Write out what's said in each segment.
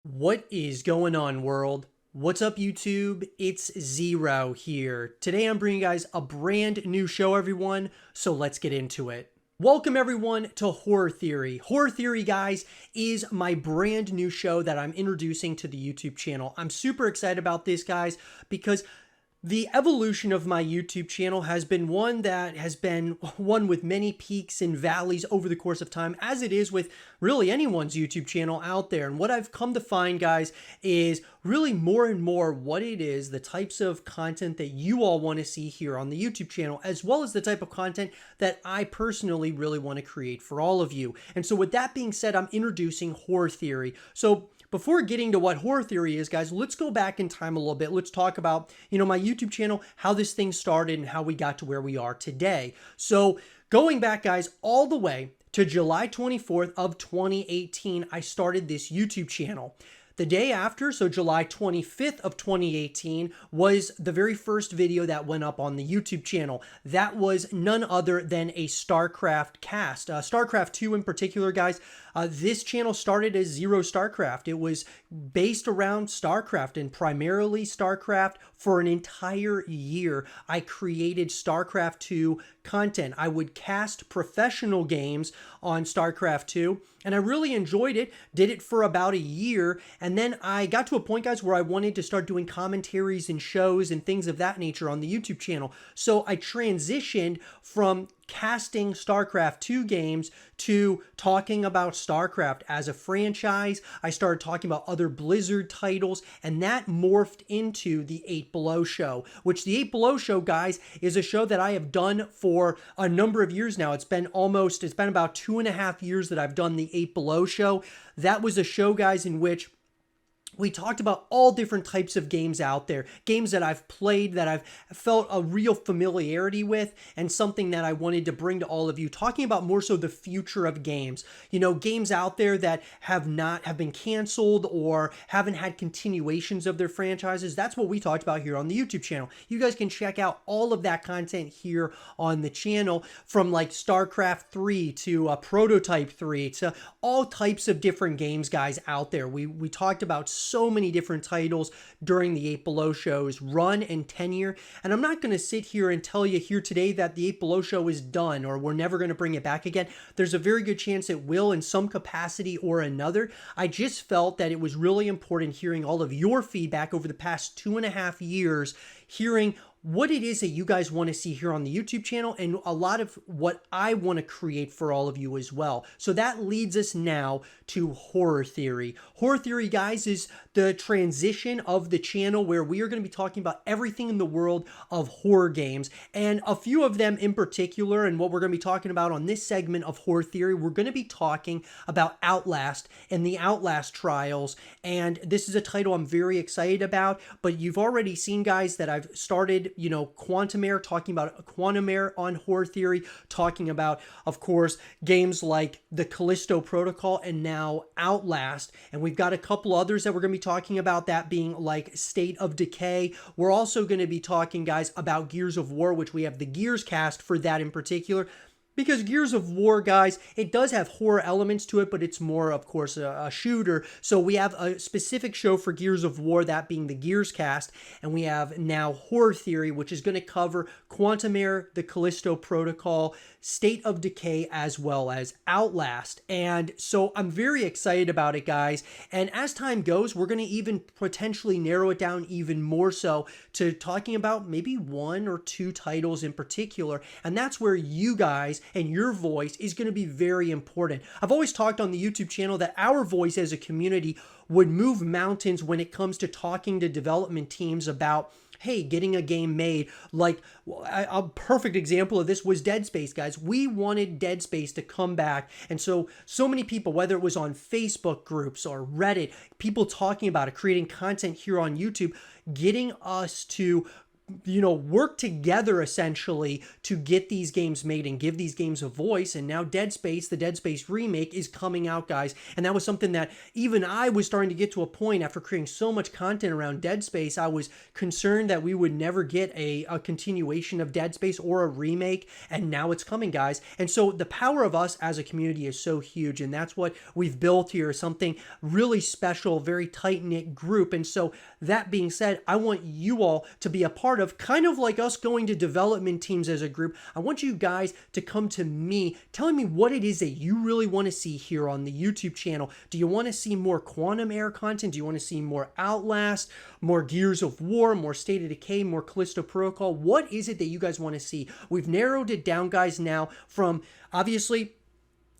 What is going on, world? What's up, YouTube? It's Zero here. Today I'm bringing you guys a brand new show, everyone, so let's get into it. Welcome, everyone, to Horror Theory. Horror Theory, guys, is my brand new show that I'm introducing to the YouTube channel. I'm super excited about this, guys, because the evolution of my YouTube channel has been one with many peaks and valleys over the course of time, as it is with really anyone's YouTube channel out there. And what I've come to find, guys, is really more and more what it is, the types of content that you all want to see here on the YouTube channel, as well as the type of content that I personally really want to create for all of you. And so with that being said, I'm introducing Horror Theory. So before getting to what Horror Theory is, guys, let's go back in time a little bit. Let's talk about, my YouTube channel, how this thing started and how we got to where we are today. So going back, guys, all the way to July 24th of 2018, I started this YouTube channel. The day after, so July 25th of 2018, was the very first video that went up on the YouTube channel. That was none other than a StarCraft cast. StarCraft 2 in particular, guys. This channel started as Zero StarCraft. It was based around StarCraft and primarily StarCraft for an entire year. I created StarCraft 2 content. I would cast professional games on StarCraft 2, and I really enjoyed it. Did it for about a year, and then I got to a point, guys, where I wanted to start doing commentaries and shows and things of that nature on the YouTube channel. So I transitioned from casting StarCraft 2 games to talking about StarCraft as a franchise. I started talking about other Blizzard titles, and that morphed into the 8 Below show, which the 8 Below show, guys, is a show that I have done for a number of years now. It's been about 2.5 years that I've done the 8 Below show. That was a show, guys, in which we talked about all different types of games out there, games that I've played, that I've felt a real familiarity with, and something that I wanted to bring to all of you, talking about more so the future of games. Games out there that have been canceled or haven't had continuations of their franchises. That's what we talked about here on the YouTube channel. You guys can check out all of that content here on the channel, from like StarCraft 3 to Prototype 3 to all types of different games, guys, out there. We talked about so many different titles during the 8 Below show's run and tenure, and I'm not going to sit here and tell you here today that the 8 Below show is done or we're never going to bring it back again. There's a very good chance it will in some capacity or another. I just felt that it was really important hearing all of your feedback over the past 2.5 years, hearing what it is that you guys want to see here on the YouTube channel, and a lot of what I want to create for all of you as well. So that leads us now to Horror Theory. Horror Theory, guys, is the transition of the channel where we are going to be talking about everything in the world of horror games, and a few of them in particular. And what we're going to be talking about on this segment of Horror Theory, we're going to be talking about Outlast and the Outlast Trials. And this is a title I'm very excited about, but you've already seen, guys, that I've started Quantum Air, talking about Quantum Air on Horror Theory, talking about, of course, games like the Callisto Protocol and now Outlast. And we've got a couple others that we're going to be talking about, that being like State of Decay. We're also going to be talking, guys, about Gears of War, which we have the Gears cast for that in particular. Because Gears of War, guys, it does have horror elements to it, but it's more, of course, a shooter. So we have a specific show for Gears of War, that being the Gears cast. And we have now Horror Theory, which is going to cover Quantum Air, the Callisto Protocol, State of Decay, as well as Outlast. And so I'm very excited about it, guys. And as time goes, we're going to even potentially narrow it down even more so to talking about maybe 1 or 2 titles in particular. And that's where you guys and your voice is going to be very important. I've always talked on the YouTube channel that our voice as a community would move mountains when it comes to talking to development teams about, hey, getting a game made. Like, a perfect example of this was Dead Space, guys. We wanted Dead Space to come back. And so many people, whether it was on Facebook groups or Reddit, people talking about it, creating content here on YouTube, getting us to work together essentially to get these games made and give these games a voice. And now Dead Space, the Dead Space remake, is coming out, guys. And that was something that even I was starting to get to a point after creating so much content around Dead Space. I was concerned that we would never get a continuation of Dead Space or a remake. And now it's coming, guys. And so the power of us as a community is so huge. And that's what we've built here, something really special, very tight-knit group. And so that being said, I want you all to be a part of, kind of like us going to development teams as a group. I want you guys to come to me telling me what it is that you really want to see here on the YouTube channel. Do you want to see more Quantum Error content? Do you want to see more Outlast, more Gears of War, more State of Decay, more Callisto Protocol? What is it that you guys want to see? We've narrowed it down, guys, now from obviously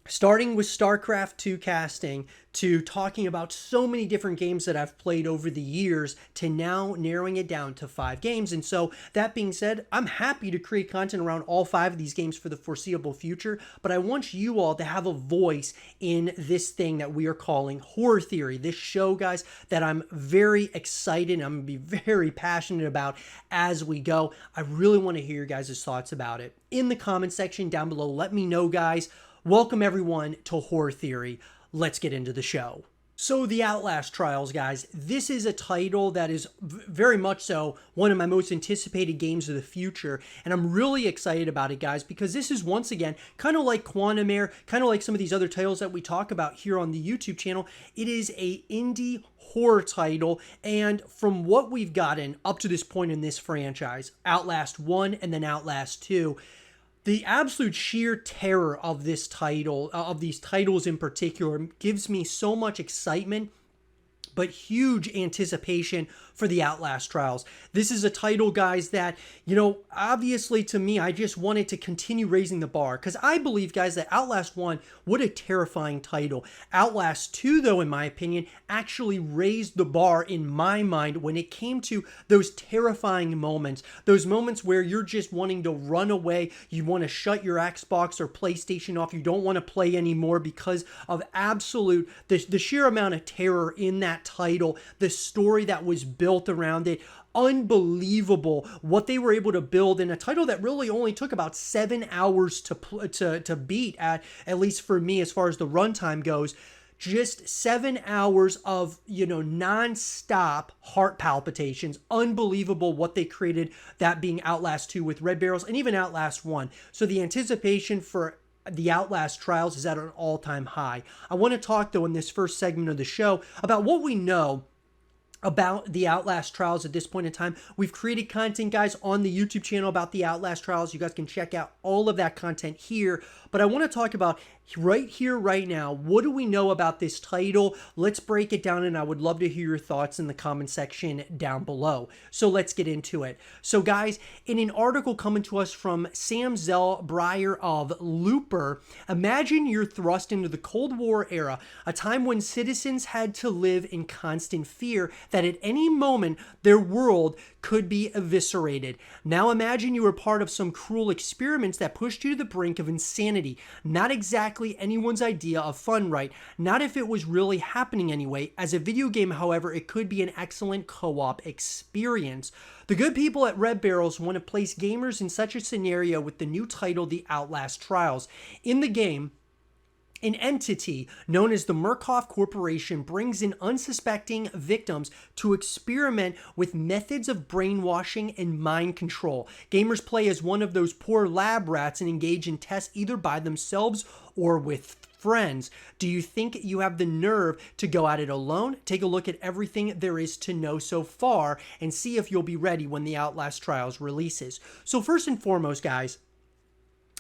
starting with StarCraft 2 casting to talking about so many different games that I've played over the years to now narrowing it down to 5 games. And so that being said, I'm happy to create content around all 5 of these games for the foreseeable future, but I want you all to have a voice in this thing that we are calling Horror Theory. This show, guys, that I'm very excited, I'm going to be very passionate about as we go. I really want to hear your guys' thoughts about it. In the comment section down below, let me know, guys. Welcome everyone to Horror Theory. Let's get into the show. So the Outlast Trials, guys, this is a title that is very much so one of my most anticipated games of the future. And I'm really excited about it, guys, because this is once again, kind of like Quantum Error, kind of like some of these other titles that we talk about here on the YouTube channel. It is a indie horror title, and from what we've gotten up to this point in this franchise, Outlast 1 and then Outlast 2, the absolute sheer terror of this title, of these titles in particular, gives me so much excitement, but huge anticipation for the Outlast Trials. This is a title, guys, that, obviously to me, I just wanted to continue raising the bar, because I believe, guys, that Outlast 1, what a terrifying title. Outlast 2, though, in my opinion, actually raised the bar in my mind when it came to those terrifying moments, those moments where you're just wanting to run away, you want to shut your Xbox or PlayStation off, you don't want to play anymore because of the sheer amount of terror in that title, the story that was built around it. Unbelievable what they were able to build in a title that really only took about 7 hours to beat, at least for me as far as the runtime goes. Just 7 hours of, non-stop heart palpitations. Unbelievable what they created, that being Outlast 2 with Red Barrels and even Outlast 1. So the anticipation for the Outlast Trials is at an all-time high. I want to talk, though, in this first segment of the show about what we know about the Outlast Trials at this point in time. We've created content, guys, on the YouTube channel about the Outlast Trials. You guys can check out all of that content here. But I want to talk about right here, right now, what do we know about this title? Let's break it down, and I would love to hear your thoughts in the comment section down below. So let's get into it. So, guys, in an article coming to us from Sam Zell Breyer of Looper, imagine you're thrust into the Cold War era, a time when citizens had to live in constant fear that at any moment their world could be eviscerated. Now imagine you were part of some cruel experiments that pushed you to the brink of insanity. Not exactly anyone's idea of fun, right? Not if it was really happening anyway. As a video game, however, it could be an excellent co-op experience. The good people at Red Barrels want to place gamers in such a scenario with the new title, The Outlast Trials. In the game, an entity known as the Murkoff Corporation brings in unsuspecting victims to experiment with methods of brainwashing and mind control. Gamers play as one of those poor lab rats and engage in tests either by themselves or with friends. Do you think you have the nerve to go at it alone? Take a look at everything there is to know so far and see if you'll be ready when the Outlast Trials releases. So first and foremost, guys,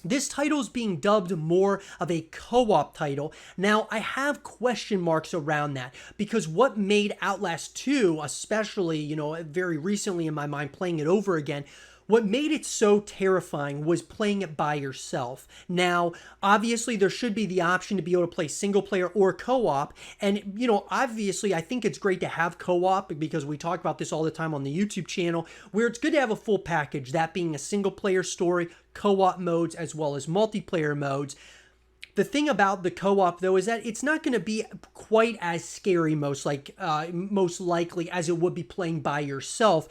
this title is being dubbed more of a co-op title. Now, I have question marks around that because what made Outlast 2, especially, very recently in my mind, playing it over again, what made it so terrifying was playing it by yourself. Now, obviously, there should be the option to be able to play single player or co-op. And, obviously, I think it's great to have co-op because we talk about this all the time on the YouTube channel, where it's good to have a full package, that being a single player story, co-op modes, as well as multiplayer modes. The thing about the co-op, though, is that it's not going to be quite as scary, most likely, as it would be playing by yourself.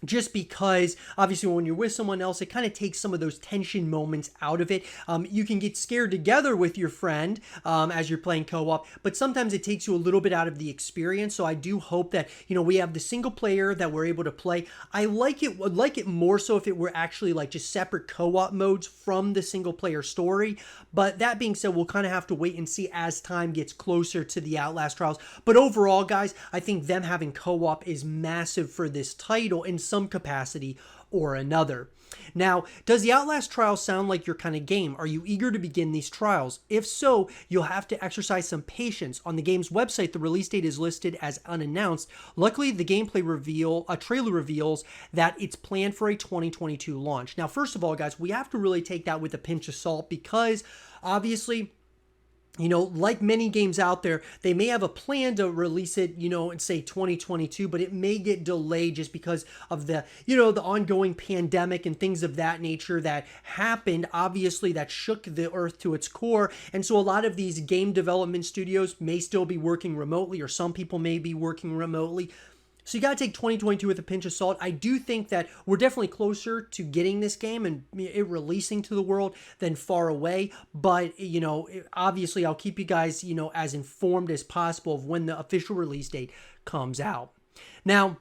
just because obviously when you're with someone else, it kind of takes some of those tension moments out of it. You can get scared together with your friend as you're playing co-op, but sometimes it takes you a little bit out of the experience. So I do hope that, we have the single player that we're able to play. I like it, would like it more so if it were actually like just separate co-op modes from the single player story. But that being said, we'll kind of have to wait and see as time gets closer to the Outlast Trials. But overall, guys, I think them having co-op is massive for this title in some capacity or another. Now, does the Outlast Trials sound like your kind of game? Are you eager to begin these trials? If so, you'll have to exercise some patience. On the game's website, the release date is listed as unannounced. Luckily, the gameplay trailer reveals that it's planned for a 2022 launch. Now, first of all, guys, we have to really take that with a pinch of salt because obviously, like many games out there, they may have a plan to release it, in say 2022, but it may get delayed just because of the, the ongoing pandemic and things of that nature that happened, obviously, that shook the earth to its core. And so a lot of these game development studios may still be working remotely, or some people may be working remotely. So you got to take 2022 with a pinch of salt. I do think that we're definitely closer to getting this game and it releasing to the world than far away. But, obviously I'll keep you guys, as informed as possible of when the official release date comes out. Now,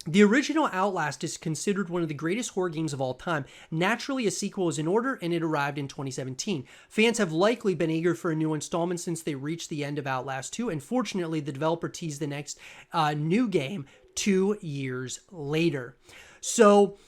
the original Outlast is considered one of the greatest horror games of all time. Naturally, a sequel is in order, and it arrived in 2017. Fans have likely been eager for a new installment since they reached the end of Outlast 2, and fortunately, the developer teased the next new game 2 years later. So,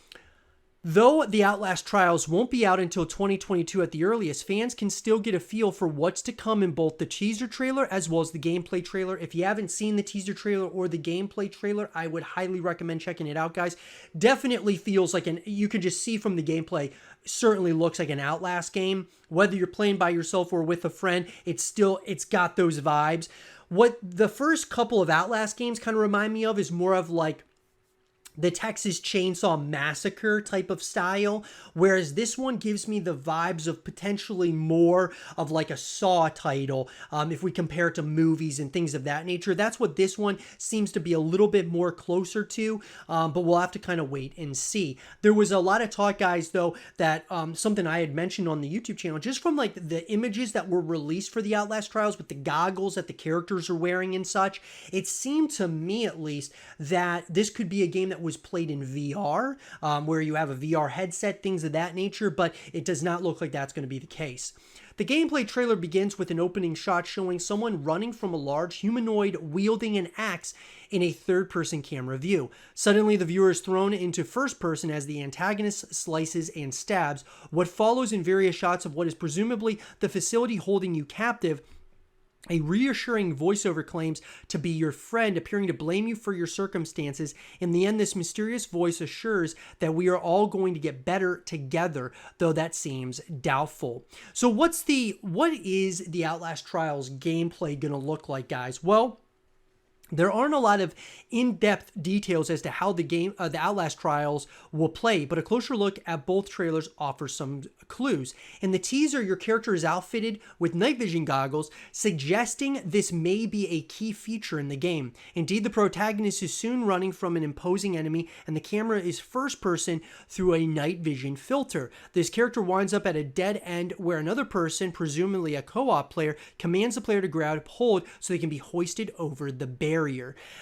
though the Outlast Trials won't be out until 2022 at the earliest, fans can still get a feel for what's to come in both the teaser trailer as well as the gameplay trailer. If you haven't seen the teaser trailer or the gameplay trailer, I would highly recommend checking it out, guys. Definitely feels like you can just see from the gameplay, certainly looks like an Outlast game. Whether you're playing by yourself or with a friend, it's got those vibes. What the first couple of Outlast games kind of remind me of is more of like the Texas Chainsaw Massacre type of style, whereas this one gives me the vibes of potentially more of like a Saw title, if we compare it to movies and things of that nature. That's what this one seems to be a little bit more closer to, but we'll have to kind of wait and see. There was a lot of talk, guys, though, that something I had mentioned on the YouTube channel, just from like the images that were released for the Outlast Trials with the goggles that the characters are wearing and such, it seemed to me at least that this could be a game that was played in VR, where you have a VR headset, things of that nature, but it does not look like that's going to be the case. The gameplay trailer begins with an opening shot showing someone running from a large humanoid wielding an axe in a third-person camera view. Suddenly, the viewer is thrown into first person as the antagonist slices and stabs. What follows in various shots of what is presumably the facility holding you captive, a reassuring voiceover claims to be your friend, appearing to blame you for your circumstances. In the end, this mysterious voice assures that we are all going to get better together, though that seems doubtful. So what is the Outlast Trials gameplay going to look like, guys? Well, there aren't a lot of in-depth details as to how the Outlast Trials will play, but a closer look at both trailers offers some clues. In the teaser, your character is outfitted with night vision goggles, suggesting this may be a key feature in the game. Indeed, the protagonist is soon running from an imposing enemy, and the camera is first person through a night vision filter. This character winds up at a dead end where another person, presumably a co-op player, commands the player to grab hold so they can be hoisted over the barrier.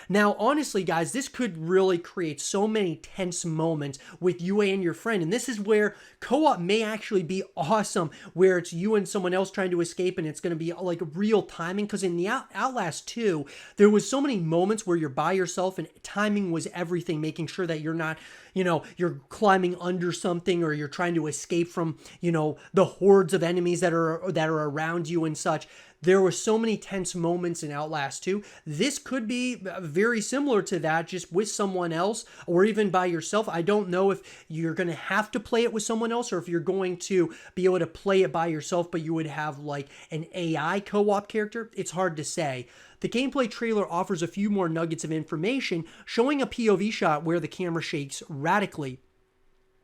Now, honestly, guys, this could really create so many tense moments with you and your friend, and this is where co-op may actually be awesome, where it's you and someone else trying to escape, and it's going to be like real timing, because in the Outlast 2, there was so many moments where you're by yourself, and timing was everything, making sure that you're not, you're climbing under something, or you're trying to escape from, the hordes of enemies that are around you and such. There were so many tense moments in Outlast 2. This could be very similar to that, just with someone else or even by yourself. I don't know if you're going to have to play it with someone else or if you're going to be able to play it by yourself, but you would have like an AI co-op character. It's hard to say. The gameplay trailer offers a few more nuggets of information, showing a POV shot where the camera shakes radically.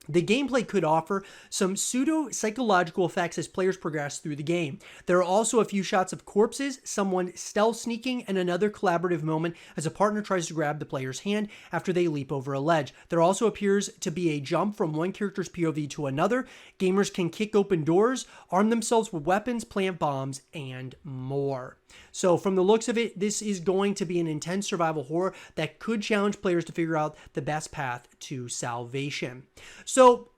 The gameplay could offer some pseudo-psychological effects as players progress through the game. There are also a few shots of corpses, someone stealth sneaking, and another collaborative moment as a partner tries to grab the player's hand after they leap over a ledge. There also appears to be a jump from one character's POV to another. Gamers can kick open doors, arm themselves with weapons, plant bombs, and more. So from the looks of it, this is going to be an intense survival horror that could challenge players to figure out the best path to salvation. So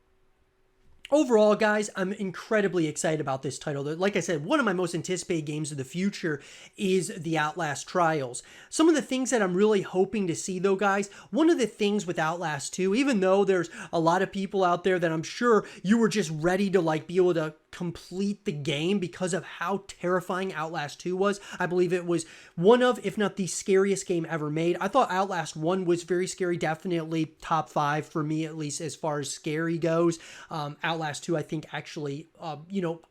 overall, guys, I'm incredibly excited about this title. Like I said, one of my most anticipated games of the future is the Outlast Trials. Some of the things that I'm really hoping to see, though, guys, one of the things with Outlast 2, even though there's a lot of people out there that I'm sure you were just ready to be able to complete the game because of how terrifying Outlast 2 was. I believe it was one of, if not the scariest game ever made. I thought Outlast 1 was very scary, definitely top 5 for me, at least as far as scary goes. Outlast 2, I think, actually,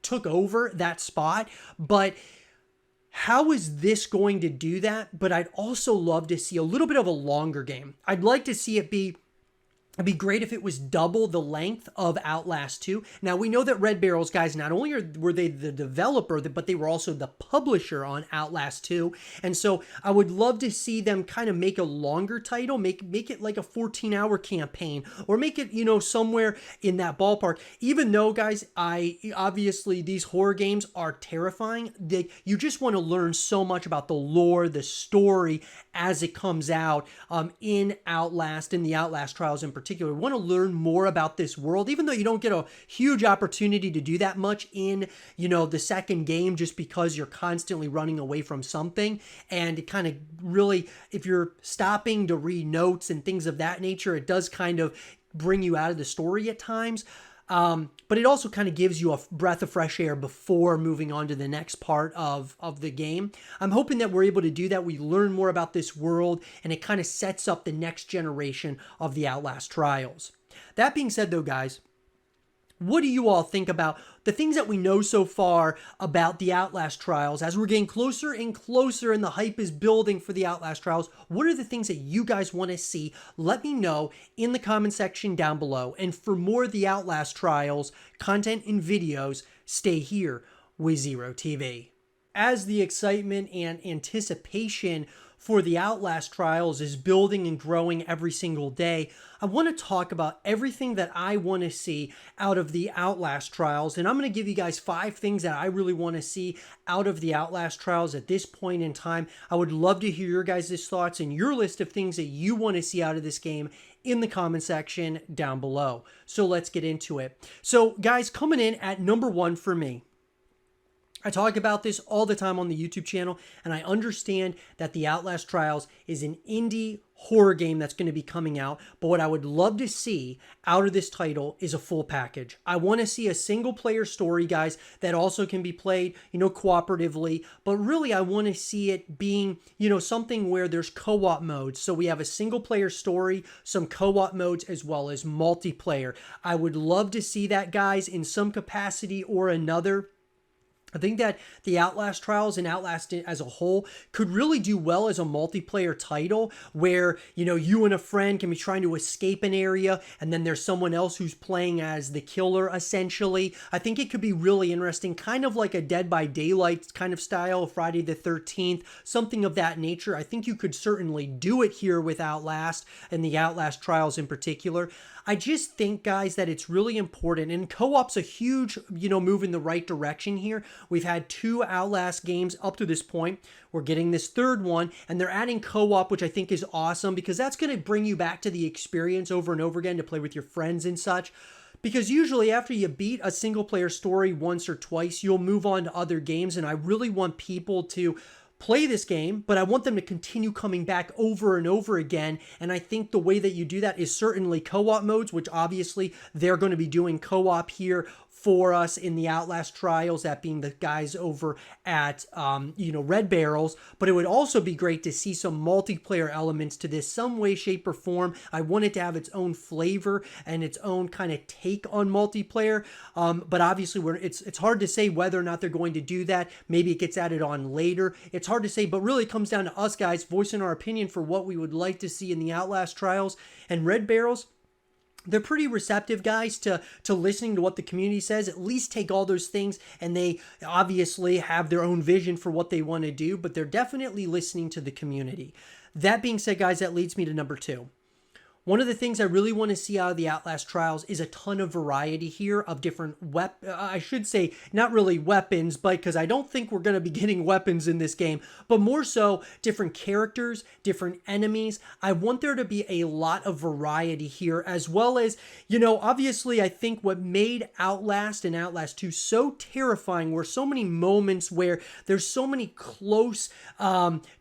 took over that spot. But how is this going to do that? But I'd also love to see a little bit of a longer game. I'd like to see it be It'd be great if it was double the length of Outlast 2. Now, we know that Red Barrels, guys, not only were they the developer, but they were also the publisher on Outlast 2. And so I would love to see them kind of make a longer title, make it like a 14-hour campaign, or make it, somewhere in that ballpark. Even though, guys, obviously these horror games are terrifying. You just want to learn so much about the lore, the story as it comes out in Outlast, in the Outlast Trials in particular. We want to learn more about this world, even though you don't get a huge opportunity to do that much in, the second game, just because you're constantly running away from something. And it kind of really, if you're stopping to read notes and things of that nature, it does kind of bring you out of the story at times. But it also kind of gives you a breath of fresh air before moving on to the next part of the game. I'm hoping that we're able to do that. We learn more about this world, and it kind of sets up the next generation of the Outlast Trials. That being said, though, guys, what do you all think about the things that we know so far about the Outlast Trials? As we're getting closer and closer and the hype is building for the Outlast Trials, what are the things that you guys want to see? Let me know in the comment section down below. And for more of the Outlast Trials content and videos, stay here with Zero TV. As the excitement and anticipation for the Outlast Trials is building and growing every single day, I want to talk about everything that I want to see out of the Outlast Trials. And I'm going to give you guys 5 things that I really want to see out of the Outlast Trials at this point in time. I would love to hear your guys' thoughts and your list of things that you want to see out of this game in the comment section down below. So let's get into it. So guys, coming in at number 1 for me, I talk about this all the time on the YouTube channel, and I understand that the Outlast Trials is an indie horror game that's going to be coming out, but what I would love to see out of this title is a full package. I want to see a single player story, guys, that also can be played, cooperatively, but really I want to see it being, something where there's co-op modes. So we have a single player story, some co-op modes, as well as multiplayer. I would love to see that, guys, in some capacity or another. I think that the Outlast Trials and Outlast as a whole could really do well as a multiplayer title where, you and a friend can be trying to escape an area and then there's someone else who's playing as the killer, essentially. I think it could be really interesting, kind of like a Dead by Daylight kind of style, Friday the 13th, something of that nature. I think you could certainly do it here with Outlast and the Outlast Trials in particular. I just think, guys, that it's really important, and co-op's a huge, move in the right direction here. We've had 2 Outlast games up to this point. We're getting this third one, and they're adding co-op, which I think is awesome because that's going to bring you back to the experience over and over again to play with your friends and such. Because usually after you beat a single player story once or twice, you'll move on to other games, and I really want people to play this game, but I want them to continue coming back over and over again. And I think the way that you do that is certainly co-op modes, which obviously they're going to be doing co-op here for us in the Outlast Trials, that being the guys over at, Red Barrels. But it would also be great to see some multiplayer elements to this, some way, shape, or form. I want it to have its own flavor and its own kind of take on multiplayer. But obviously, it's hard to say whether or not they're going to do that. Maybe it gets added on later. It's hard to say, but really it comes down to us, guys, voicing our opinion for what we would like to see in the Outlast Trials. And Red Barrels, they're pretty receptive, guys, to listening to what the community says. At least take all those things, and they obviously have their own vision for what they want to do, but they're definitely listening to the community. That being said, guys, that leads me to number 2. One of the things I really want to see out of the Outlast Trials is a ton of variety here of different I should say not really weapons, but because I don't think we're going to be getting weapons in this game, but more so different characters, different enemies. I want there to be a lot of variety here, as well as, obviously I think what made Outlast and Outlast 2 so terrifying were so many moments where there's so many close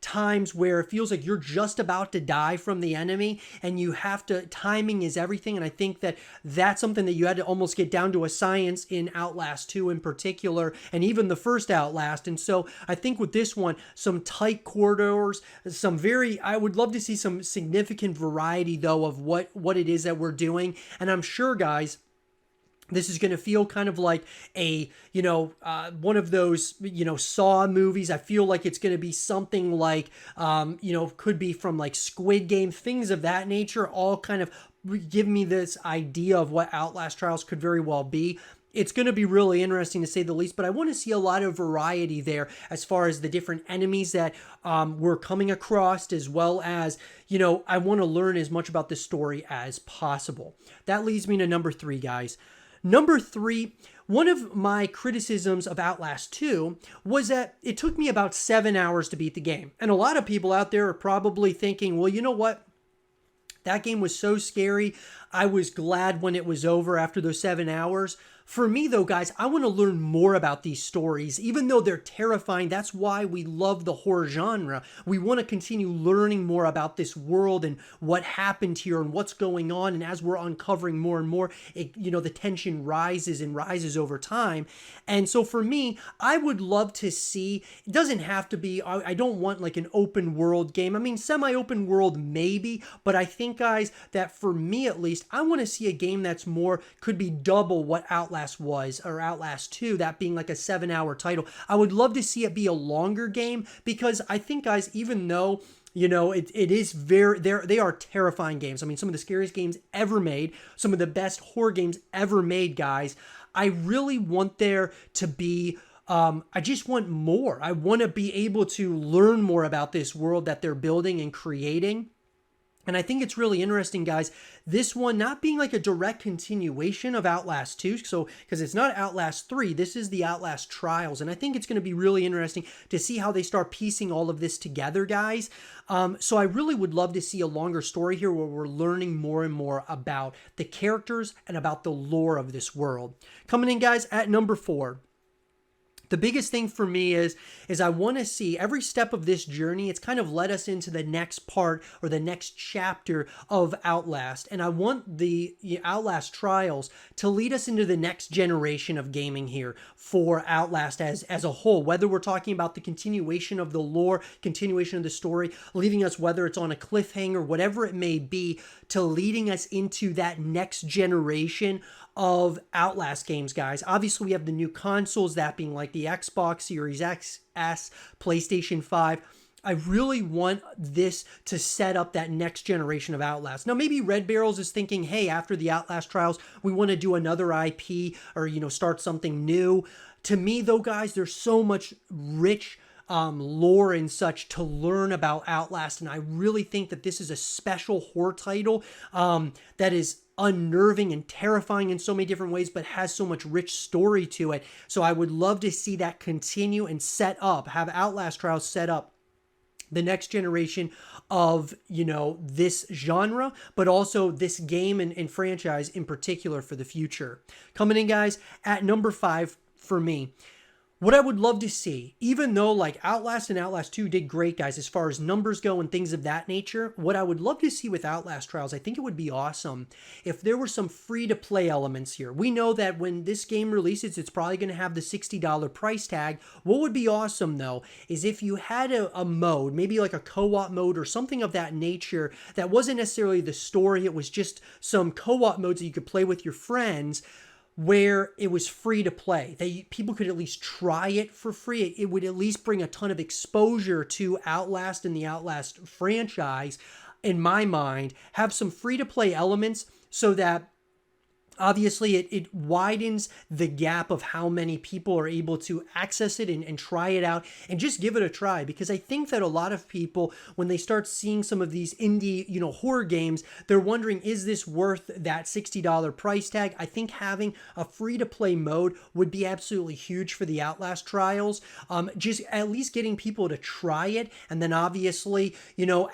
times where it feels like you're just about to die from the enemy, and you have timing is everything. And I think that that's something that you had to almost get down to a science in Outlast 2 in particular, and even the first Outlast. And so I think with this one, some tight corridors, I would love to see some significant variety though of what it is that we're doing. And I'm sure, guys, this is going to feel kind of like a, one of those, Saw movies. I feel like it's going to be something like, could be from like Squid Game, things of that nature, all kind of give me this idea of what Outlast Trials could very well be. It's going to be really interesting to say the least, but I want to see a lot of variety there as far as the different enemies that we're coming across, as well as, I want to learn as much about this story as possible. That leads me to number 3, guys. Number 3, one of my criticisms of Outlast 2 was that it took me about 7 hours to beat the game. And a lot of people out there are probably thinking, well, you know what? That game was so scary. I was glad when it was over after those 7 hours. For me, though, guys, I want to learn more about these stories, even though they're terrifying. That's why we love the horror genre. We want to continue learning more about this world and what happened here and what's going on. And as we're uncovering more and more, the tension rises and rises over time. And so for me, I would love to see, it doesn't have to be, I don't want like an open world game. I mean, semi-open world maybe, but I think, guys, that for me at least, I want to see a game that's could be double what Outlast was, or Outlast 2, that being like a 7-hour title. I would love to see it be a longer game, because I think, guys, even though it is they are terrifying games. I mean, some of the scariest games ever made, some of the best horror games ever made, guys. I really want there to be I just want more. I want to be able to learn more about this world that they're building and creating. And I think it's really interesting, guys, this one not being like a direct continuation of Outlast 2, because it's not Outlast 3, this is the Outlast Trials. And I think it's going to be really interesting to see how they start piecing all of this together, guys. So I really would love to see a longer story here where we're learning more and more about the characters and about the lore of this world. Coming in, guys, at number 4. The biggest thing for me is I want to see every step of this journey. It's kind of led us into the next part or the next chapter of Outlast. And I want the Outlast Trials to lead us into the next generation of gaming here for Outlast as a whole. Whether we're talking about the continuation of the lore, continuation of the story, leaving us, whether it's on a cliffhanger, whatever it may be, to leading us into that next generation of Outlast games, guys. Obviously, we have the new consoles, that being like the Xbox Series X, S, PlayStation 5. I really want this to set up that next generation of Outlast. Now, maybe Red Barrels is thinking, hey, after the Outlast Trials, we want to do another IP or, start something new. To me, though, guys, there's so much rich lore and such to learn about Outlast, and I really think that this is a special horror title that is unnerving and terrifying in so many different ways, but has so much rich story to it. So I would love to see that continue and have Outlast Trials set up the next generation of, this genre, but also this game and franchise in particular for the future. Coming in, guys, at number 5 for me. What I would love to see, even though like Outlast and Outlast 2 did great, guys, as far as numbers go and things of that nature, what I would love to see with Outlast Trials, I think it would be awesome if there were some free-to-play elements here. We know that when this game releases, it's probably going to have the $60 price tag. What would be awesome, though, is if you had a mode, maybe like a co-op mode or something of that nature that wasn't necessarily the story, it was just some co-op modes that you could play with your friends, where it was free to play. People could at least try it for free. It would at least bring a ton of exposure to Outlast and the Outlast franchise, in my mind. Have some free to play elements so that obviously, it widens the gap of how many people are able to access it and try it out and just give it a try. Because I think that a lot of people, when they start seeing some of these indie, horror games, they're wondering, is this worth that $60 price tag? I think having a free-to-play mode would be absolutely huge for the Outlast Trials. Just at least getting people to try it. And then obviously,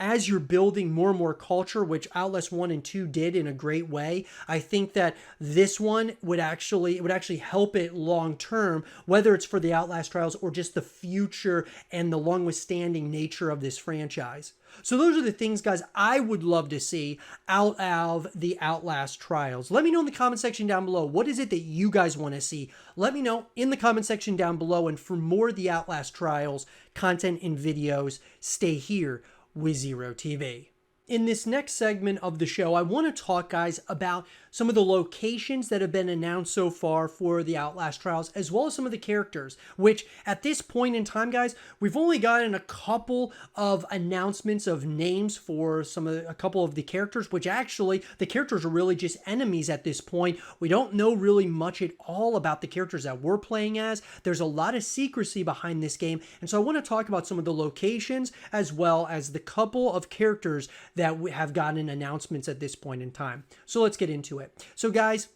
as you're building more and more culture, which Outlast 1 and 2 did in a great way, I think that this one would actually help it long term, whether it's for the Outlast Trials or just the future and the long withstanding nature of this franchise. So those are the things, guys, I would love to see out of the Outlast Trials. Let me know in the comment section down below. What is it that you guys want to see? Let me know in the comment section down below. And for more of the Outlast Trials content and videos, stay here with Zero TV. In this next segment of the show, I want to talk, guys, about some of the locations that have been announced so far for the Outlast Trials, as well as some of the characters, which at this point in time, guys, we've only gotten a couple of announcements of names for a couple of the characters, which actually the characters are really just enemies at this point. We don't know really much at all about the characters that we're playing as. There's a lot of secrecy behind this game, and so I want to talk about some of the locations as well as the couple of characters that we have gotten announcements at this point in time. So let's get into it. So guys,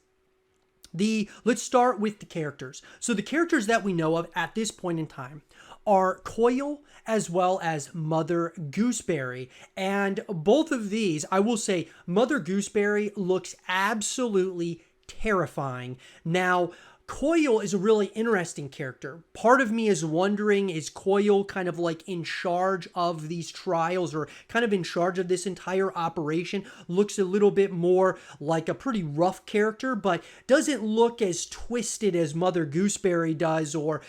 let's start with the characters. So the characters that we know of at this point in time are Coil as well as Mother Gooseberry. And both of these, I will say, Mother Gooseberry looks absolutely terrifying. Now, Coil is a really interesting character. Part of me is wondering, is Coil kind of like in charge of these trials or kind of in charge of this entire operation? Looks a little bit more like a pretty rough character, but doesn't look as twisted as Mother Gooseberry does or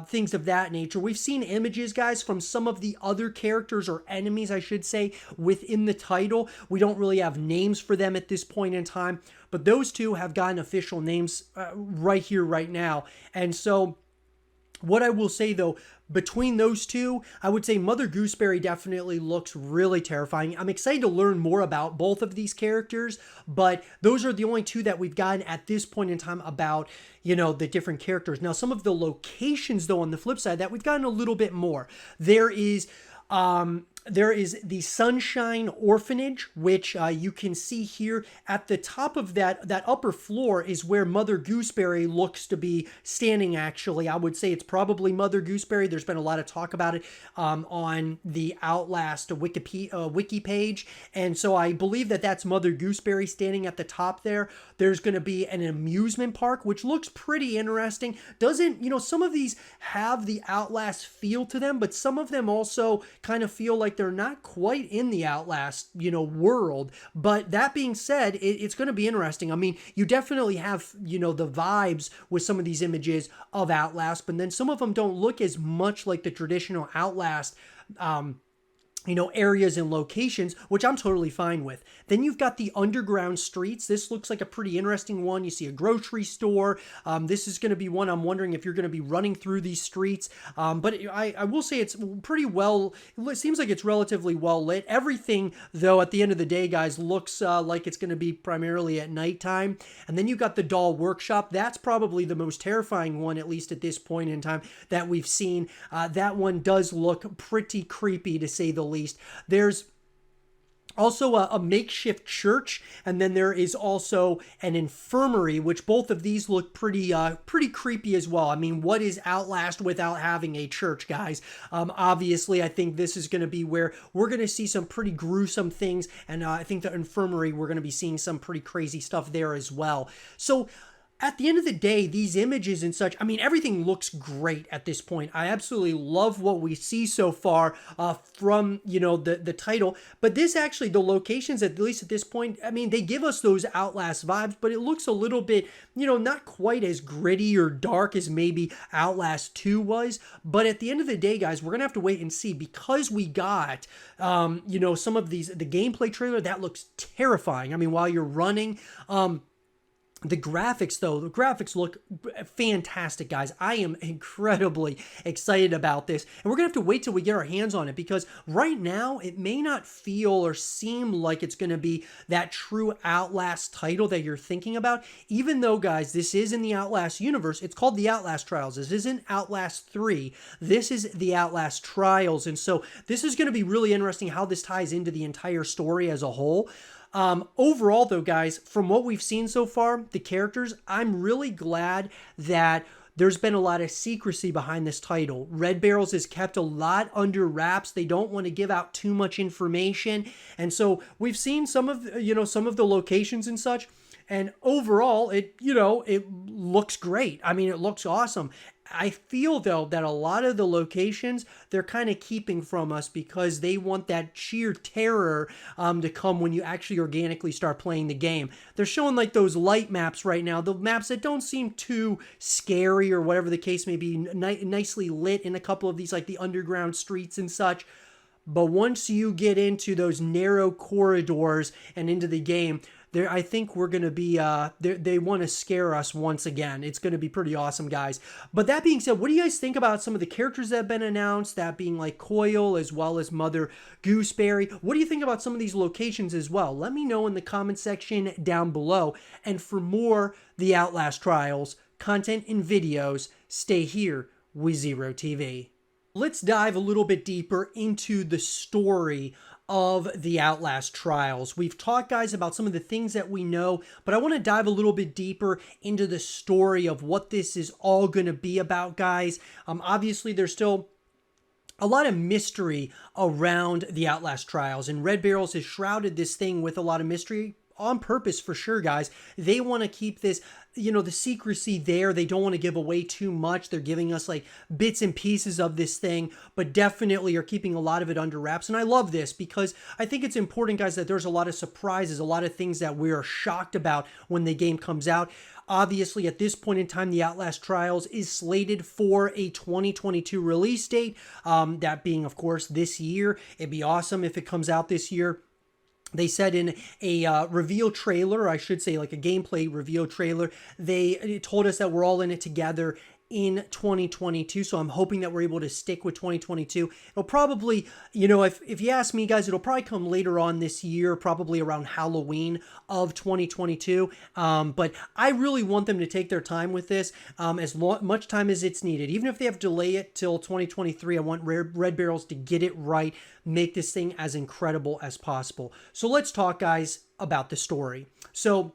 things of that nature. We've seen images, guys, from some of the other characters or enemies, I should say, within the title. We don't really have names for them at this point in time, but those two have gotten official names right here, right now. And so what I will say, though, between those two, I would say Mother Gooseberry definitely looks really terrifying. I'm excited to learn more about both of these characters, but those are the only two that we've gotten at this point in time about, the different characters. Now, some of the locations, though, on the flip side, that we've gotten a little bit more. There is the Sunshine Orphanage, which you can see here at the top of that upper floor is where Mother Gooseberry looks to be standing, actually. I would say it's probably Mother Gooseberry. There's been a lot of talk about it on the Outlast wiki page, and so I believe that that's Mother Gooseberry standing at the top there. There's going to be an amusement park, which looks pretty interesting. Doesn't, some of these have the Outlast feel to them, but some of them also kind of feel like they're not quite in the Outlast, world. But that being said, it's going to be interesting. I mean, you definitely have, the vibes with some of these images of Outlast, but then some of them don't look as much like the traditional Outlast areas and locations, which I'm totally fine with. Then you've got the underground streets. This looks like a pretty interesting one. You see a grocery store. This is going to be one I'm wondering if you're going to be running through these streets. But I will say it's pretty well, it seems like it's relatively well lit. Everything, though, at the end of the day, guys, looks like it's going to be primarily at nighttime. And then you've got the doll workshop. That's probably the most terrifying one, at least at this point in time, that we've seen. That one does look pretty creepy, to say the least. There's also a makeshift church, and then there is also an infirmary, which both of these look pretty creepy as well. I mean, what is Outlast without having a church, guys? Obviously, I think this is going to be where we're going to see some pretty gruesome things, and I think the infirmary, we're going to be seeing some pretty crazy stuff there as well. So at the end of the day, these images and such, I mean, everything looks great at this point. I absolutely love what we see so far from, the title. But this actually, the locations, at least at this point, I mean, they give us those Outlast vibes, but it looks a little bit, not quite as gritty or dark as maybe Outlast 2 was. But at the end of the day, guys, we're going to have to wait and see, because we got, some of these, the gameplay trailer, that looks terrifying. I mean, while you're running, The graphics, though, the graphics look fantastic, guys. I am incredibly excited about this. And we're going to have to wait till we get our hands on it because right now it may not feel or seem like it's going to be that true Outlast title that you're thinking about. Even though, guys, this is in the Outlast universe, it's called the Outlast Trials. This isn't Outlast 3. This is the Outlast Trials. And so this is going to be really interesting how this ties into the entire story as a whole. Overall, though, guys, from what we've seen so far, the characters, I'm really glad that there's been a lot of secrecy behind this title. Red Barrels is kept a lot under wraps. They don't want to give out too much information. And so we've seen some of the locations and such. And overall, it looks great. I mean, it looks awesome. I feel, though, that a lot of the locations, they're kind of keeping from us because they want that sheer terror to come when you actually organically start playing the game. They're showing like those light maps right now, the maps that don't seem too scary or whatever the case may be, nicely lit in a couple of these, like the underground streets and such. But once you get into those narrow corridors and into the game, I think we're going to be, they want to scare us once again. It's going to be pretty awesome, guys. But that being said, what do you guys think about some of the characters that have been announced, that being like Coil as well as Mother Gooseberry? What do you think about some of these locations as well? Let me know in the comment section down below. And for more The Outlast Trials content and videos, stay here with Zero TV. Let's dive a little bit deeper into the story of the Outlast Trials. We've talked, guys, about some of the things that we know, but I want to dive a little bit deeper into the story of what this is all going to be about, guys. Obviously, there's still a lot of mystery around the Outlast Trials, and Red Barrels has shrouded this thing with a lot of mystery on purpose for sure, guys. They want to keep this, the secrecy there. They don't want to give away too much. They're giving us like bits and pieces of this thing, but definitely are keeping a lot of it under wraps. And I love this because I think it's important, guys, that there's a lot of surprises, a lot of things that we're shocked about when the game comes out. Obviously, at this point in time, the Outlast Trials is slated for a 2022 release date. That being, of course, this year. It'd be awesome if it comes out this year. They said in a reveal trailer, I should say like a gameplay reveal trailer, they told us that we're all in it together in 2022. So I'm hoping that we're able to stick with 2022. It'll probably, if you ask me, guys, it'll probably come later on this year, probably around Halloween of 2022. But I really want them to take their time with this, much time as it's needed. Even if they have to delay it till 2023, I want Red Barrels to get it right, make this thing as incredible as possible. So let's talk, guys, about the story. So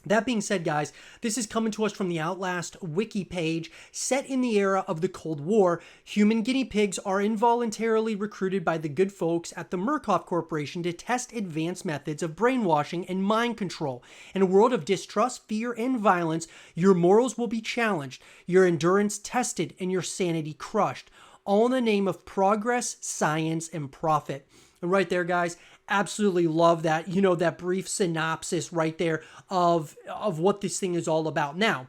that being said, guys, this is coming to us from the Outlast wiki page. Set in the era of the Cold War, human guinea pigs are involuntarily recruited by the good folks at the Murkoff Corporation to test advanced methods of brainwashing and mind control. In a world of distrust, fear, and violence, your morals will be challenged, your endurance tested, and your sanity crushed, all in the name of progress, science, and profit. And right there, guys, absolutely love that, that brief synopsis right there of what this thing is all about. Now,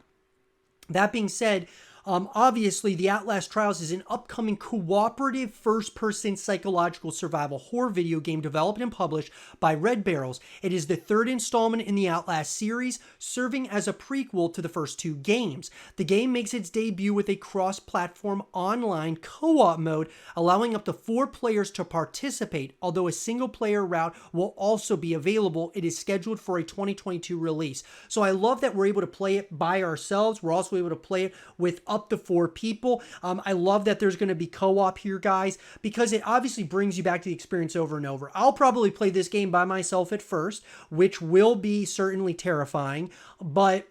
that being said, obviously, the Outlast Trials is an upcoming cooperative first-person psychological survival horror video game developed and published by Red Barrels. It is the third installment in the Outlast series, serving as a prequel to the first two games. The game makes its debut with a cross-platform online co-op mode, allowing up to 4 players to participate. Although a single-player route will also be available, it is scheduled for a 2022 release. So I love that we're able to play it by ourselves. We're also able to play it with up to 4 people. I love that there's going to be co-op here, guys, because it obviously brings you back to the experience over and over. I'll probably play this game by myself at first, which will be certainly terrifying, but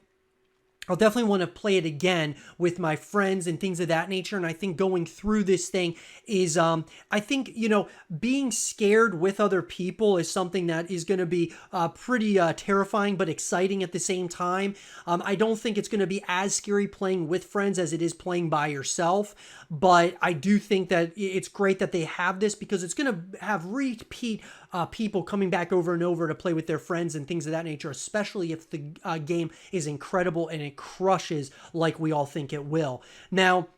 I'll definitely want to play it again with my friends and things of that nature. And I think going through this thing is, I think, being scared with other people is something that is going to be pretty terrifying, but exciting at the same time. I don't think it's going to be as scary playing with friends as it is playing by yourself. But I do think that it's great that they have this because it's going to have repeat people coming back over and over to play with their friends and things of that nature, especially if the game is incredible and it crushes like we all think it will. Now,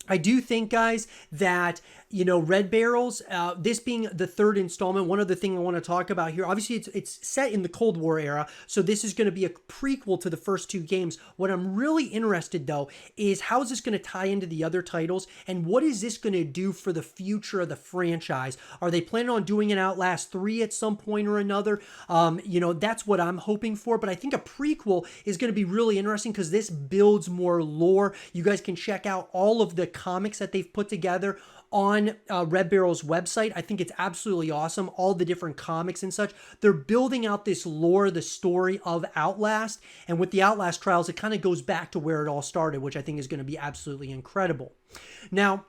I do think, guys, that, Red Barrels, this being the third installment, one other thing I want to talk about here, obviously it's set in the Cold War era, so this is going to be a prequel to the first two games. What I'm really interested, though, is how is this going to tie into the other titles, and what is this going to do for the future of the franchise? Are they planning on doing an Outlast 3 at some point or another? That's what I'm hoping for, but I think a prequel is going to be really interesting because this builds more lore. You guys can check out all of the comics that they've put together on Red Barrel's website. I think it's absolutely awesome. All the different comics and such. They're building out this lore, the story of Outlast. And with the Outlast Trials, it kind of goes back to where it all started, which I think is going to be absolutely incredible. Now,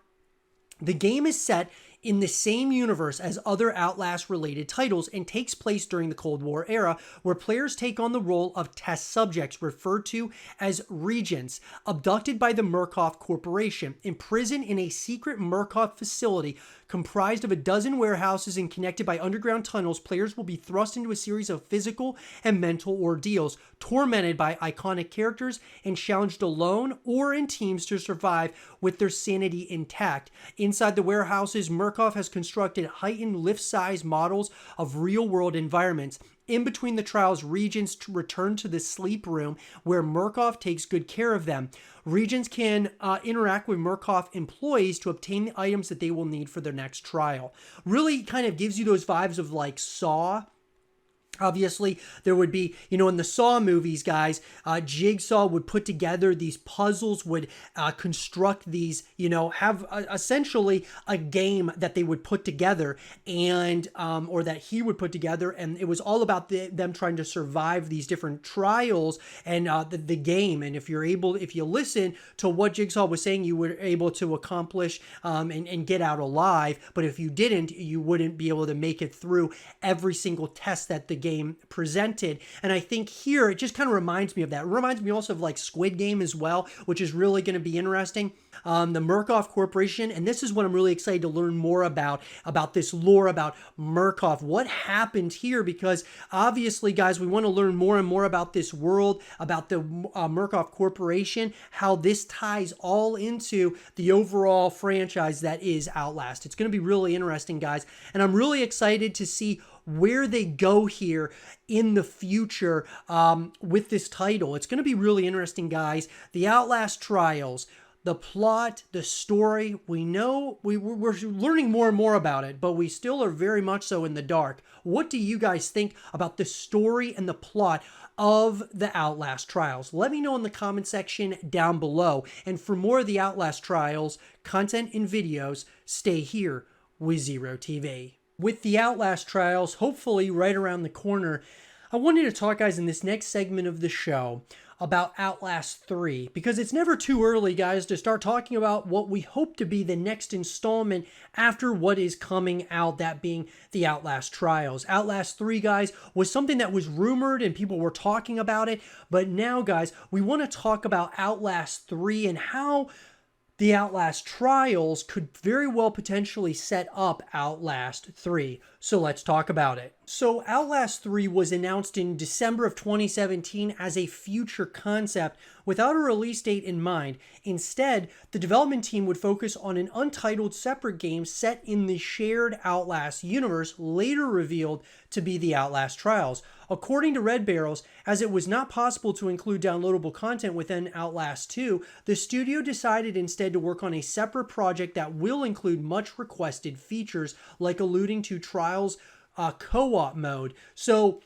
the game is set in the same universe as other Outlast-related titles and takes place during the Cold War era, where players take on the role of test subjects referred to as regents, abducted by the Murkoff Corporation, imprisoned in a secret Murkoff facility comprised of a dozen warehouses and connected by underground tunnels. Players will be thrust into a series of physical and mental ordeals, tormented by iconic characters and challenged alone or in teams to survive with their sanity intact. Inside the warehouses, Murkoff has constructed heightened lift-size models of real-world environments. In between the trials, regents return to the sleep room where Murkoff takes good care of them. Regents can interact with Murkoff employees to obtain the items that they will need for their next trial. Really kind of gives you those vibes of like Saw. Obviously, there would be, in the Saw movies, guys, Jigsaw would put together these puzzles, would construct these, have essentially a game that they would put together and, or that he would put together. And it was all about them trying to survive these different trials and the game. And if you listen to what Jigsaw was saying, you were able to accomplish and get out alive. But if you didn't, you wouldn't be able to make it through every single test that the game presented. And I think here it just kind of reminds me of that. It reminds me also of like Squid Game as well, which is really going to be interesting. The Murkoff Corporation, and this is what I'm really excited to learn more about this lore about Murkoff. What happened here? Because obviously, guys, we want to learn more and more about this world, about the Murkoff Corporation, how this ties all into the overall franchise that is Outlast. It's going to be really interesting, guys, and I'm really excited to see where they go here in the future with this title. It's going to be really interesting, guys. The Outlast Trials, the plot, the story, we know we're learning more and more about it, but we still are very much so in the dark. What do you guys think about the story and the plot of the Outlast Trials? Let me know in the comment section down below. And for more of the Outlast Trials content and videos, stay here with Zero TV. With the Outlast Trials hopefully right around the corner, I wanted to talk, guys, in this next segment of the show about Outlast 3, because it's never too early, guys, to start talking about what we hope to be the next installment after what is coming out, that being the Outlast Trials. Outlast 3, guys, was something that was rumored and people were talking about it, but now, guys, we want to talk about Outlast 3 and how the Outlast Trials could very well potentially set up Outlast 3. So let's talk about it. So Outlast 3 was announced in December of 2017 as a future concept without a release date in mind. Instead, the development team would focus on an untitled separate game set in the shared Outlast universe, later revealed to be the Outlast Trials. According to Red Barrels, as it was not possible to include downloadable content within Outlast 2, the studio decided instead to work on a separate project that will include much requested features, like alluding to Trials co-op mode. So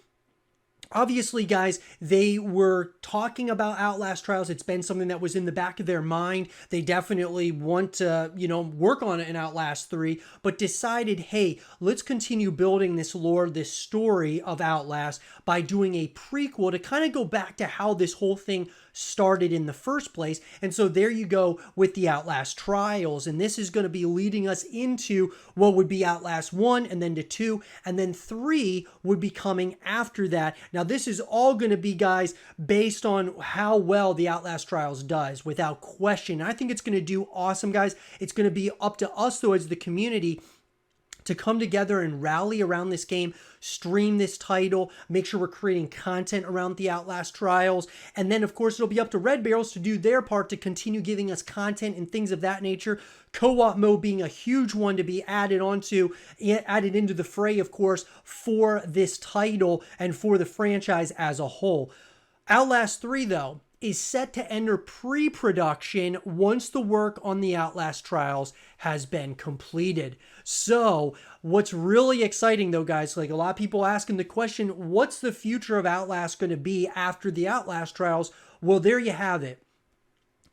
obviously, guys, they were talking about Outlast Trials. It's been something that was in the back of their mind. They definitely want to, work on it in Outlast 3, but decided, hey, let's continue building this lore, this story of Outlast by doing a prequel to kind of go back to how this whole thing started in the first place. And so there you go with the Outlast Trials. And this is going to be leading us into what would be Outlast 1 and then to 2 and then 3 would be coming after that. Now, this is all going to be, guys, based on how well the Outlast Trials does, without question. I think it's going to do awesome, guys. It's going to be up to us, though, as the community, to come together and rally around this game, stream this title, make sure we're creating content around the Outlast Trials. And then, of course, it'll be up to Red Barrels to do their part to continue giving us content and things of that nature. Co-op mode being a huge one to be added into the fray, of course, for this title and for the franchise as a whole. Outlast 3, though, is set to enter pre-production once the work on the Outlast Trials has been completed. So what's really exciting though, guys, like a lot of people asking the question, what's the future of Outlast going to be after the Outlast Trials? Well, there you have it.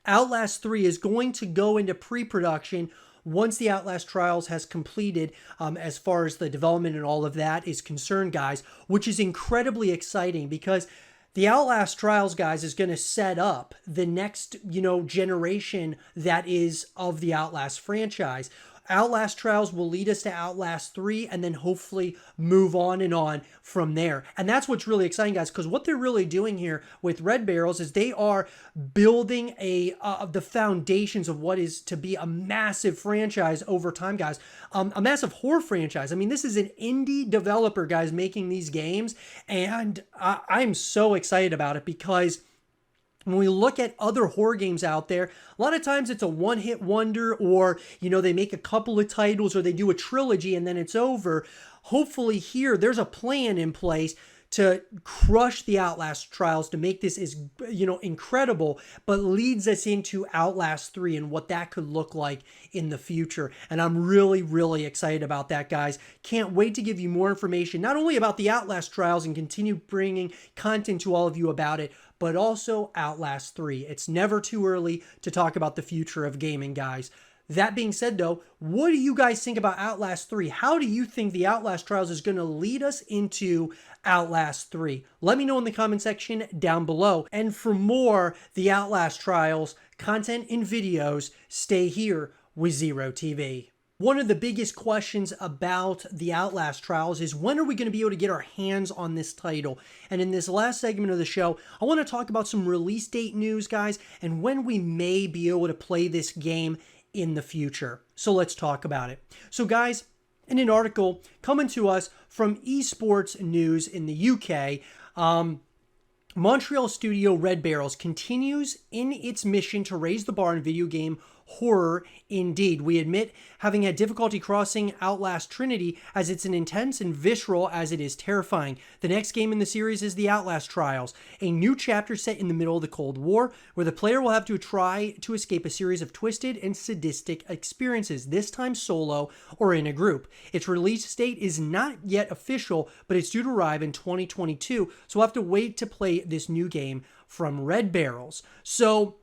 Outlast 3 is going to go into pre-production once the Outlast Trials has completed as far as the development and all of that is concerned, guys, which is incredibly exciting because the Outlast Trials, guys, is going to set up the next, generation that is of the Outlast franchise. Outlast Trials will lead us to Outlast 3 and then hopefully move on from there. And that's what's really exciting, guys, because what they're really doing here with Red Barrels is they are building the foundations of what is to be a massive franchise over time, guys. A massive horror franchise. I mean, this is an indie developer, guys, making these games. And I'm so excited about it because when we look at other horror games out there, a lot of times it's a one-hit wonder or, they make a couple of titles or they do a trilogy and then it's over. Hopefully here, there's a plan in place to crush the Outlast Trials, to make this as, incredible, but leads us into Outlast 3 and what that could look like in the future. And I'm really, really excited about that, guys. Can't wait to give you more information, not only about the Outlast Trials and continue bringing content to all of you about it, but also Outlast 3. It's never too early to talk about the future of gaming, guys. That being said, though, what do you guys think about Outlast 3? How do you think the Outlast Trials is going to lead us into Outlast 3? Let me know in the comment section down below. And for more The Outlast Trials content and videos, stay here with Zero TV. One of the biggest questions about the Outlast Trials is when are we going to be able to get our hands on this title? And in this last segment of the show, I want to talk about some release date news, guys, and when we may be able to play this game in the future. So let's talk about it. So guys, in an article coming to us from Esports News in the UK, Montreal studio Red Barrels continues in its mission to raise the bar in video game horror indeed. We admit having had difficulty crossing Outlast Trinity as it's an intense and visceral as it is terrifying. The next game in the series is the Outlast Trials, a new chapter set in the middle of the Cold War where the player will have to try to escape a series of twisted and sadistic experiences, this time solo or in a group. Its release date is not yet official, but it's due to arrive in 2022, so we'll have to wait to play this new game from Red Barrels. So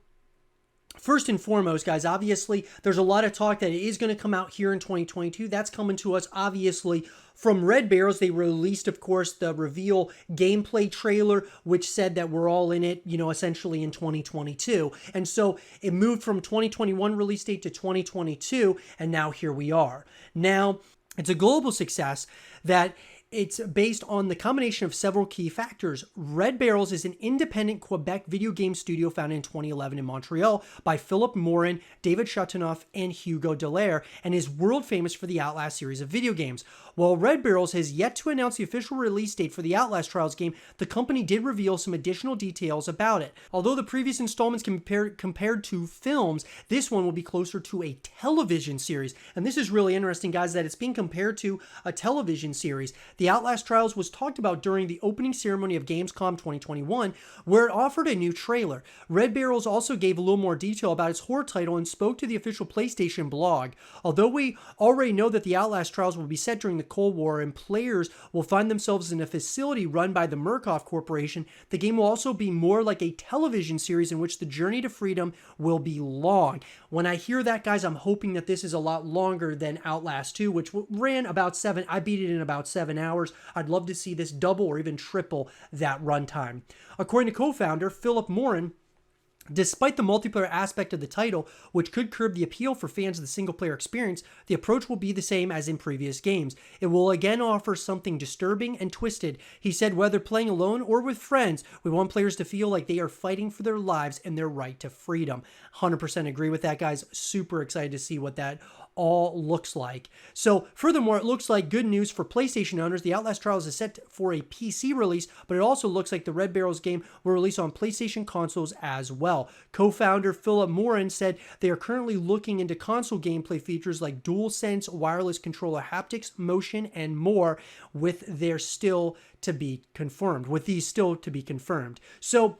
first and foremost, guys, obviously, there's a lot of talk that it is going to come out here in 2022. That's coming to us, obviously, from Red Barrels. They released, of course, the reveal gameplay trailer, which said that we're all in it, essentially in 2022. And so it moved from 2021 release date to 2022, and now here we are. Now, it's a global success that it's based on the combination of several key factors. Red Barrels is an independent Quebec video game studio founded in 2011 in Montreal by Philip Morin, David Chateauneuf, and Hugo Dallaire, and is world famous for the Outlast series of video games. While Red Barrels has yet to announce the official release date for the Outlast Trials game, the company did reveal some additional details about it. Although the previous installments compared to films, this one will be closer to a television series. And this is really interesting, guys, that it's being compared to a television series. The Outlast Trials was talked about during the opening ceremony of Gamescom 2021, where it offered a new trailer. Red Barrels also gave a little more detail about its horror title and spoke to the official PlayStation blog. Although we already know that the Outlast Trials will be set during the Cold War and players will find themselves in a facility run by the Murkoff Corporation, the game will also be more like a television series in which the journey to freedom will be long. When I hear that, guys, I'm hoping that this is a lot longer than Outlast 2, which ran about 7. I beat it in about 7 hours. I'd love to see this double or even triple that runtime. According to co-founder Philip Morin, despite the multiplayer aspect of the title, which could curb the appeal for fans of the single-player experience, the approach will be the same as in previous games. It will again offer something disturbing and twisted. He said, whether playing alone or with friends, we want players to feel like they are fighting for their lives and their right to freedom. 100% agree with that, guys. Super excited to see what that all looks like. So furthermore, it looks like good news for PlayStation owners. The Outlast Trials is set for a PC release, but it also looks like the Red Barrels game will release on PlayStation consoles as well. Co-founder Philip Morin said they are currently looking into console gameplay features like DualSense, wireless controller haptics, motion, and more, with these still to be confirmed. So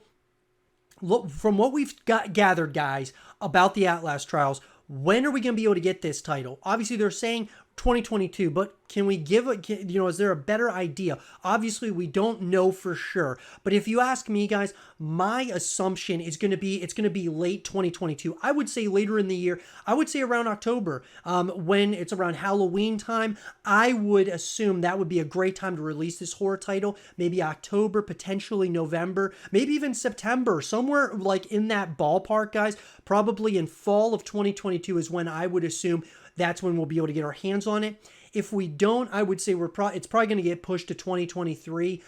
look, from what we've gathered, guys, about the Outlast Trials, when are we going to be able to get this title? Obviously, they're saying 2022, but can we give is there a better idea? Obviously, we don't know for sure, but if you ask me, guys, my assumption is going to be it's going to be late 2022. I would say later in the year. I would say around October, when it's around Halloween time. I would assume that would be a great time to release this horror title. Maybe October, potentially November, maybe even September, somewhere like in that ballpark, guys. Probably in fall of 2022 is when I would assume that's when we'll be able to get our hands on it. If we don't, I would say it's probably going to get pushed to 2023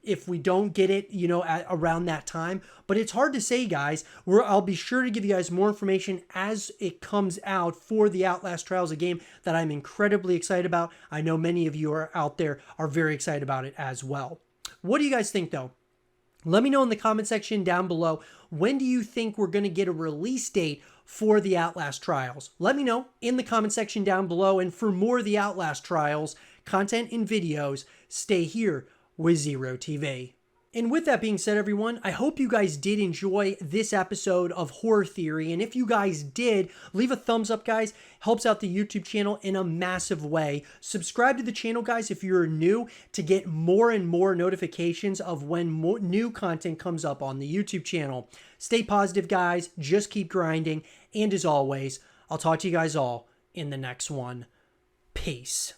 if we don't get it, at around that time. But it's hard to say, guys. I'll be sure to give you guys more information as it comes out for the Outlast Trials, a game that I'm incredibly excited about. I know many of you are out there are very excited about it as well. What do you guys think, though? Let me know in the comment section down below. When do you think we're going to get a release date for the Outlast Trials? Let me know in the comment section down below. And for more of the Outlast Trials content and videos, stay here with Zero TV. And with that being said, everyone, I hope you guys did enjoy this episode of Horror Theory. And if you guys did, leave a thumbs up, guys. Helps out the YouTube channel in a massive way. Subscribe to the channel, guys, if you're new, to get more and more notifications of when new content comes up on the YouTube channel. Stay positive, guys. Just keep grinding. And as always, I'll talk to you guys all in the next one. Peace.